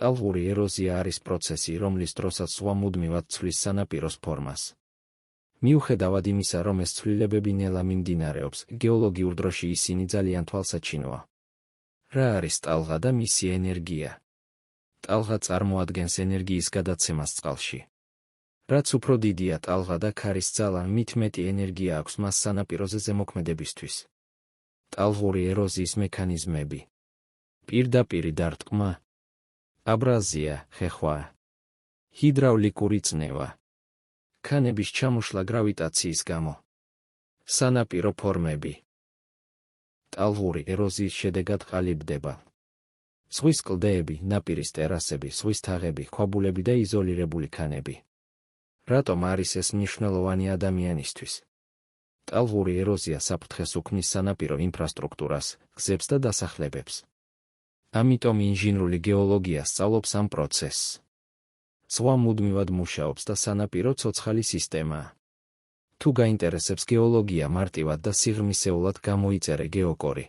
ტალღური ეროზია არის პროცესი, რომლის დროსაც ზღვა მუდმივად ცვლის სანაპიროს ფორმას. მიუხედავად იმისა, რომ ეს ცვლილებები ნელა მიმდინარეობს, გეოლოგიურ დროში ისინი ძალიან თვალსაჩინოა. რა არის ტალღა და მისი ენერგია? ტალღა წარმოადგენს ენერგიის გადაცემას წყალში. რაც უფრო დიდია ტალღა და ქარის ძალა, მით მეტი ენერგია აქვს მას სანაპიროზე ზემოქმედებისთვის. ტალღური ეროზიის მექანიზმები. პირდაპირი დარტყმა, აბრაზია, ხეხვა, ჰიდრავლიკური წნევა, ქანების ჩამოშლა გრავიტაციის გამო, სანაპირო ფორმები. ტალღური ეროზიის შედეგად ყალიბდება ზღვის კლდეები, ნაპირის ტერასები, ზღვის თაღები, ქვაბულები და იზოლირებული ქანები. რატომ არის ეს მნიშვნელოვანი ადამიანისთვის? ტალღური ეროზია საფრთხეს უქმნის სანაპირო ინფრასტრუქტურას, გზებს და დასახლებებს. ამიტომ ინჟინრული გეოლოგია სწავლობს ამ პროცესს. ზღვა მუდმივად მუშაობს და სანაპირო ცოცხალი სისტემაა. თუ გაინტერესებს გეოლოგია, მარტივად და სიღრმისეულად გამოიწერე გეოკორი.